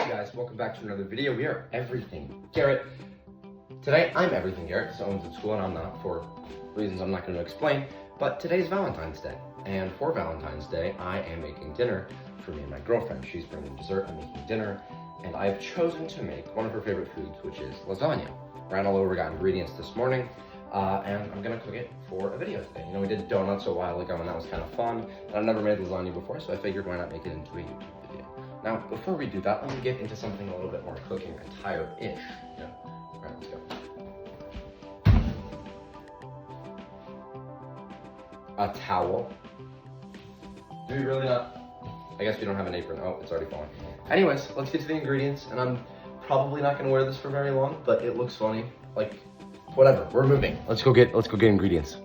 Hi guys, welcome back to another video. We are everything Garrett. Today I'm everything Garrett. Someone's at school and I'm not, for reasons I'm not going to explain. But today's Valentine's Day, and for Valentine's Day I am making dinner for me and my girlfriend. She's bringing dessert, I'm making dinner, and I have chosen to make one of her favorite foods, which is lasagna. Ran all over, got ingredients this morning, and I'm gonna cook it for a video today. You know, we did donuts a while ago and that was kind of fun, and I've never made lasagna before, so I figured why not make it into a YouTube video. Now, before we do that, let me get into something a little bit more cooking attire-ish. Yeah. All right, let's go. A towel. Do we really not? I guess we don't have an apron. Oh, it's already falling. Anyways, let's get to the ingredients, and I'm probably not gonna wear this for very long, but it looks funny. Like, whatever, we're moving. Let's go get ingredients.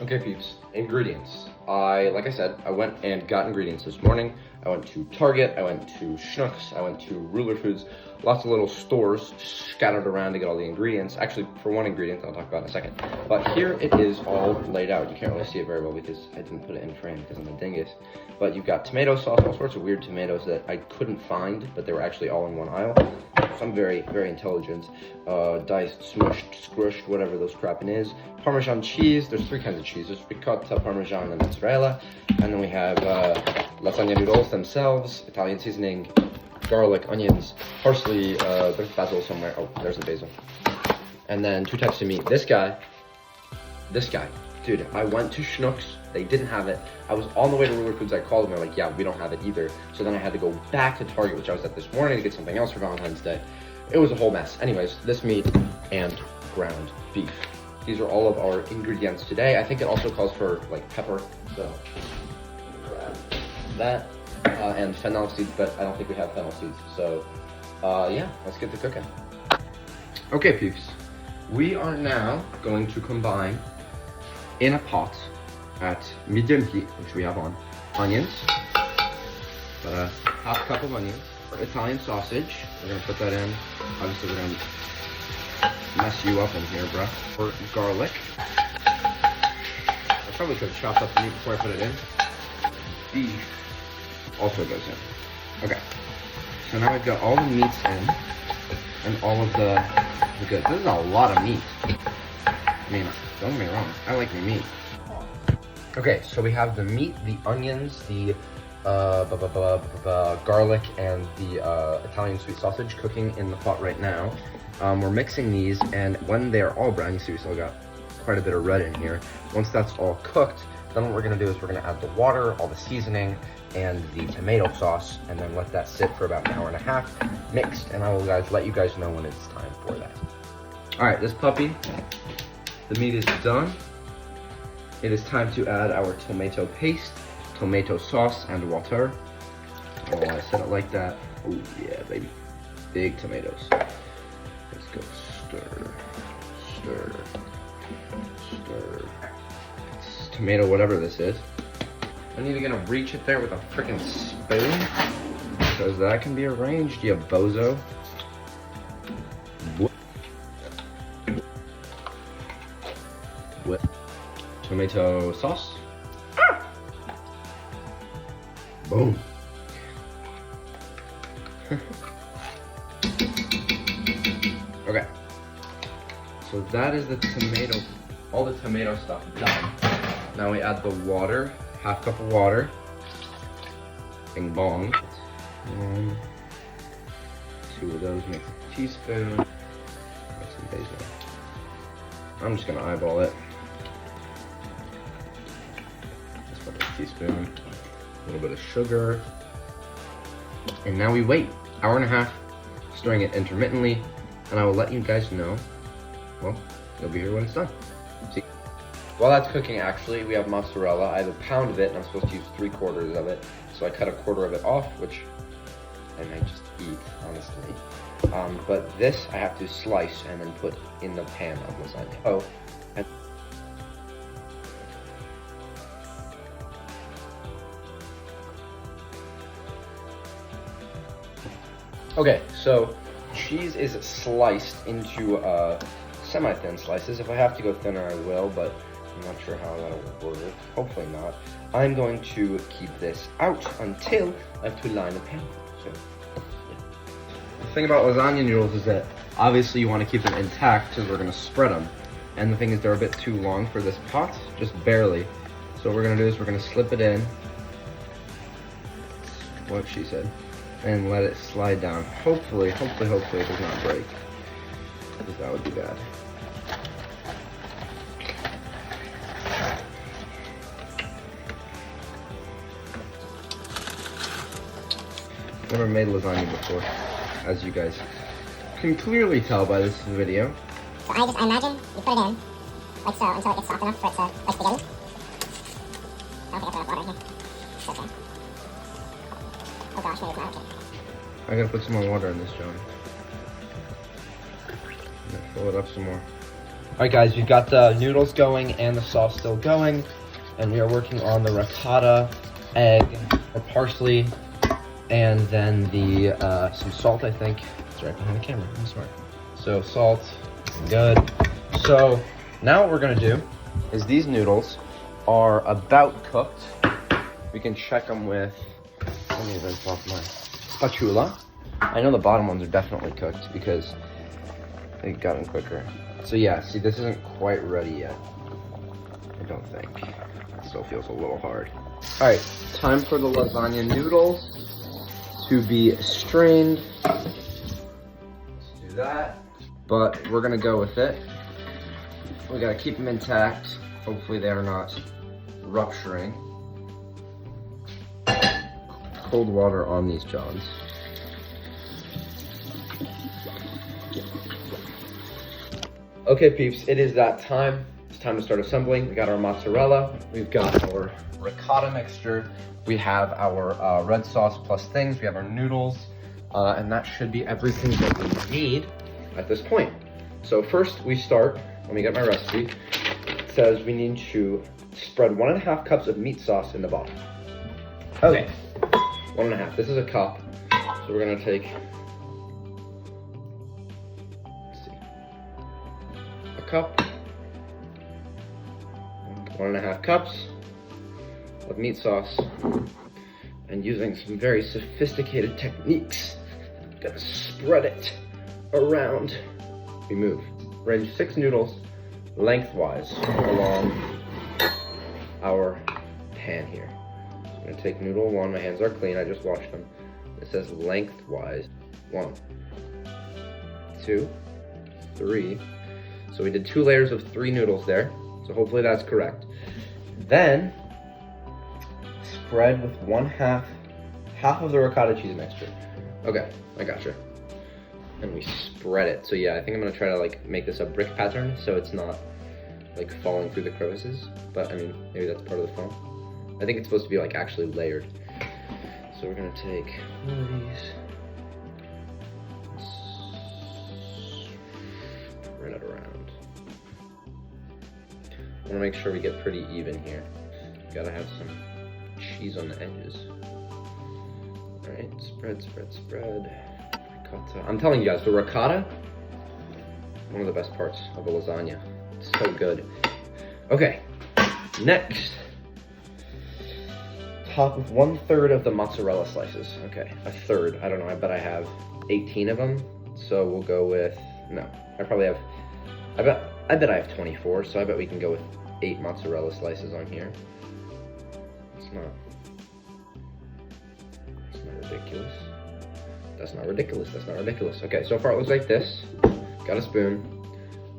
Okay, peeps, ingredients. Like I said, I went and got ingredients this morning. I went to Target, I went to Schnucks, I went to Ruler Foods, lots of little stores scattered around to get all the ingredients. Actually, for one ingredient I'll talk about in a second. But here it is all laid out. You can't really see it very well because I didn't put it in frame because I'm a dingus. But you've got tomato sauce, all sorts of weird tomatoes that I couldn't find, but they were actually all in one aisle. So I'm very, very intelligent. Diced, smushed, squished, whatever those crapping is. Parmesan cheese, there's three kinds of cheese. There's ricotta, Parmesan, and mozzarella. And then we have lasagna noodles themselves, Italian seasoning, garlic, onions, parsley, there's basil somewhere. Oh, there's the basil. And then two types of meat. This guy. Dude, I went to Schnucks, they didn't have it. I was on the way to Ruler Foods, I called them, they're like, yeah, we don't have it either. So then I had to go back to Target, which I was at this morning, to get something else for Valentine's Day. It was a whole mess. Anyways, this meat and ground beef. These are all of our ingredients today. I think it also calls for like pepper, so grab that. And fennel seeds, but I don't think we have fennel seeds. So yeah, let's get to cooking. Okay, peeps. We are now going to combine in a pot at medium heat, which we have on, onions, about a half cup of onions, Italian sausage, we're gonna put that in. Obviously we're gonna mess you up in here, bruh. For garlic, I probably could have chopped up the meat before I put it in. Beef also goes in. Okay, so now we've got all the meats in, and all of the goods. This is a lot of meat. I mean, don't get me wrong, I like my meat. Okay, so we have the meat, the onions, the garlic, and the Italian sweet sausage cooking in the pot right now. We're mixing these, and when they're all brown, you see we still got quite a bit of red in here. Once that's all cooked, then what we're gonna do is we're gonna add the water, all the seasoning, and the tomato sauce, and then let that sit for about an hour and a half, mixed, and I will let you guys know when it's time for that. All right, this puppy, the meat is done. It is time to add our tomato paste, tomato sauce, and water. Oh, I said it like that. Oh yeah, baby. Big tomatoes. Let's go stir, stir, stir. It's tomato, whatever this is. I'm either gonna reach it there with a freaking spoon, because that can be arranged, you bozo. With tomato sauce. Boom. Okay. So that is the tomato, all the tomato stuff done. Now we add the water, half cup of water. Bing bong. Two of those makes a teaspoon. That's some basil. I'm just gonna eyeball it. Just put a teaspoon, a little bit of sugar. And now we wait, hour and a half, stirring it intermittently, and I will let you guys know, well, you'll be here when it's done. See. While that's cooking, actually, we have mozzarella. I have a pound of it, and I'm supposed to use 3/4 of it. So I cut a quarter of it off, which I might just eat, honestly. But this I have to slice and then put in the pan of lasagna. Oh, and okay, so cheese is sliced into semi-thin slices. If I have to go thinner, I will, but I'm not sure how that'll work. Hopefully not. I'm going to keep this out until I have to line the pan. So, yeah. thing about lasagna noodles is that obviously you want to keep them intact because we're gonna spread them. And the thing is they're a bit too long for this pot, just barely. So what we're gonna do is we're gonna slip it in, what she said, and let it slide down. Hopefully it does not break, because that would be bad. Never made lasagna before, as you guys can clearly tell by this video. So I imagine you put it in, like so, until it gets soft enough for it to, like spaghetti. I don't think I put enough water in here. It's okay. Oh gosh, maybe it's not okay. I gotta put some more water in this, John. Fill it up some more. Alright guys, we've got the noodles going and the sauce still going. And we are working on the ricotta, egg, or parsley, and then the some salt, I think. It's right behind the camera. I'm smart. So salt, good. So now what we're gonna do is these noodles are about cooked. We can check them with, let me rinse off my spatula. I know the bottom ones are definitely cooked because they've gotten quicker. So yeah, see, this isn't quite ready yet. I don't think. It still feels a little hard. All right, time for the lasagna noodles to be strained. Let's do that. But we're gonna go with it. We gotta keep them intact. Hopefully they are not rupturing. Cold water on these johns. Okay peeps, it is that time. It's time to start assembling. We got our mozzarella, we've got our ricotta mixture, we have our red sauce plus things, we have our noodles, and that should be everything that we need at this point. So first we start, let me get my recipe. It says we need to spread 1.5 cups of meat sauce in the bottom. Okay, 1.5, this is a cup. So we're gonna take, let's see, a cup, 1.5 cups of meat sauce, and using some very sophisticated techniques, I'm gonna spread it around. We move. Arrange 6 noodles lengthwise along our pan here. So I'm gonna take noodle 1, my hands are clean, I just washed them. It says lengthwise. 1, 2, 3. So we did 2 layers of 3 noodles there. So hopefully that's correct. Then spread with half of the ricotta cheese mixture. Okay, I gotcha. And we spread it. So yeah, I think I'm gonna try to like make this a brick pattern so it's not like falling through the crevices. But I mean, maybe that's part of the fun. I think it's supposed to be like actually layered. So we're gonna take one of these, spread it around. I wanna make sure we get pretty even here. Gotta have some cheese on the edges. All right, spread, spread, spread. Ricotta. I'm telling you guys, the ricotta, one of the best parts of a lasagna. It's so good. Okay, next, top with 1/3 of the mozzarella slices. Okay, a third. I don't know. I bet I have 18 of them. So we'll go with, no, I probably have, I bet I have 24. So I bet we can go with 8 mozzarella slices on here. It's not ridiculous. That's not ridiculous. That's not ridiculous. Okay, so far it looks like this. Got a spoon.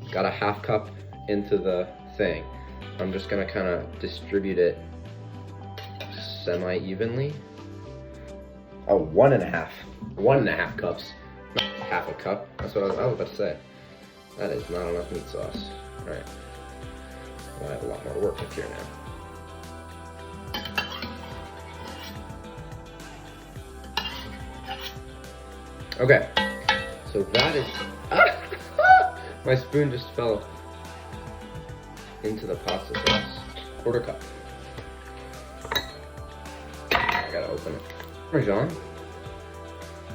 Got a 1/2 cup into the thing. I'm just gonna kind of distribute it semi-evenly. Oh, 1.5 cups. Not 1/2 cup. That's what I was about to say. That is not enough meat sauce. All right. Well, I have a lot more work with here now. Okay, so that is, my spoon just fell into the pasta sauce. 1/4 cup. I gotta open it. Parmesan.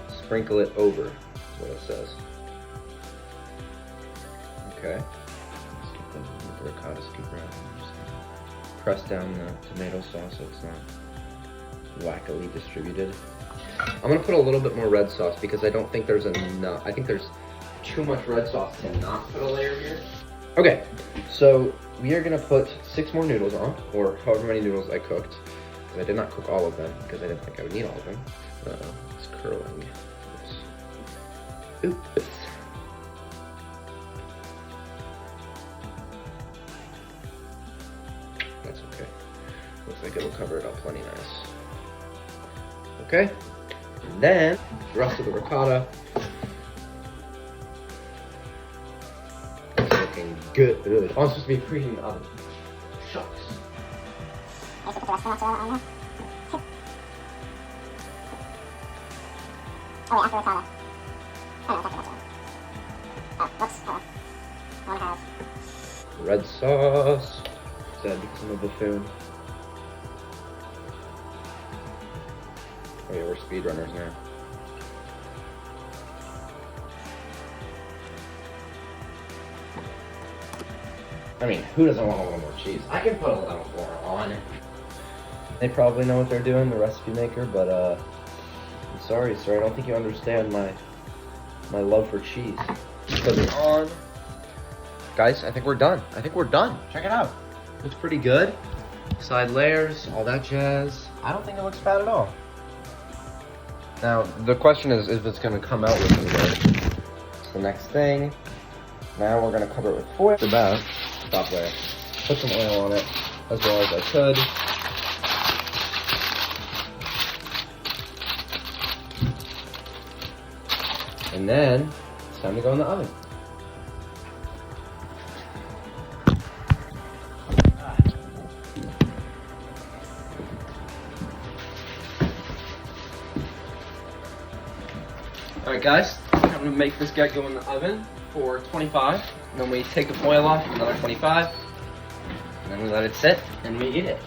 Sprinkle it over, is what it says. Okay. Let's get the ricotta scoop around. Press down the tomato sauce so it's not wackily distributed. I'm gonna put a little bit more red sauce because I don't think there's enough. I think there's too much red sauce to not put a layer here. Okay, so we are gonna put 6 more noodles on, or however many noodles I cooked. I did not cook all of them because I didn't think I would need all of them. It's curling. Oops. Oops. That's okay. Looks like it'll cover it up plenty nice. Okay, and then the rest of the ricotta. It's looking good. Oh, I'm supposed to be preheating the oven. Shucks. I should put the rest of the mozzarella on there. Oh wait, after ricotta. Oh no, it's after mozzarella. Oh, whoops, hold on. I wanna have... Red sauce. Said because I'm a buffoon. Oh yeah, we're speedrunners now. I mean, who doesn't want a little more cheese? I can put a little more on it. They probably know what they're doing, the recipe maker, but I'm sorry, sir. I don't think you understand my love for cheese. Put it on. Guys, I think we're done. I think we're done. Check it out. Looks pretty good. Side layers, all that jazz. I don't think it looks bad at all. Now, the question is if it's gonna come out looking good. It's the next thing. Now we're gonna cover it with foil. The best. Stop there. Put some oil on it as well as I could. And then it's time to go in the oven. Alright guys, I'm gonna make this guy go in the oven for 25, and then we take the foil off, another 25, and then we let it sit, and we eat it.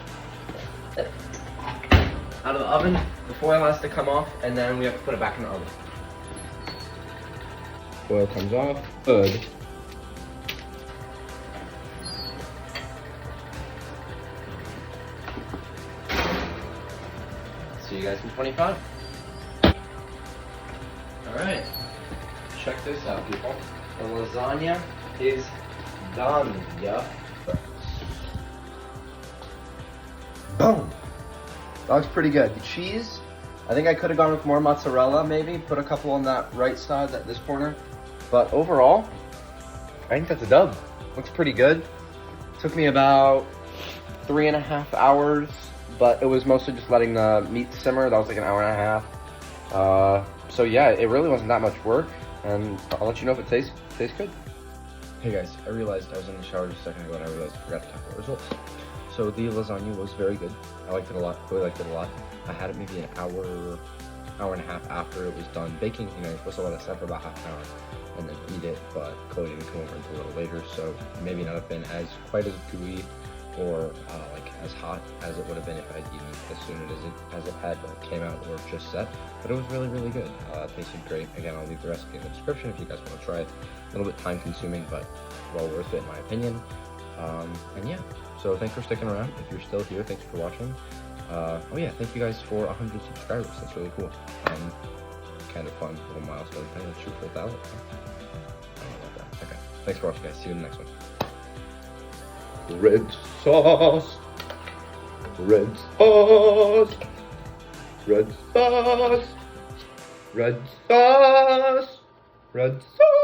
Out of the oven, the foil has to come off, and then we have to put it back in the oven. Foil comes off, good. See you guys in 25. Alright, check this out, people. The lasagna is done, yeah. Boom! That looks pretty good. The cheese, I think I could have gone with more mozzarella, maybe. Put a couple on that right side, this corner. But overall, I think that's a dub. Looks pretty good. Took me about 3.5 hours, but it was mostly just letting the meat simmer. That was like an hour and a half. So yeah, it really wasn't that much work, and I'll let you know if it tastes good. Hey guys, I realized I was in the shower just a second ago and I realized I forgot to talk about results. So the lasagna was very good. I liked it a lot, Chloe liked it a lot. I had it maybe an hour and a half after it was done baking. You know, you're supposed to let it set for about half an hour and then eat it, but Chloe didn't come over until a little later, so maybe not have been as quite as gooey or like as hot as it would have been if I'd eaten as soon as it had came out or just set. But it was really, really good. It tasted great. Again, I'll leave the recipe in the description if you guys want to try it. A little bit time consuming, but well worth it in my opinion. And yeah, so thanks for sticking around. If you're still here, thanks for watching. Oh yeah, thank you guys for 100 subscribers. That's really cool. Kind of fun little milestone thing. Let's shoot for 1,000. I don't know about that. Okay, thanks for watching, guys. See you in the next one. Red sauce, red sauce, red sauce, red sauce, red sauce.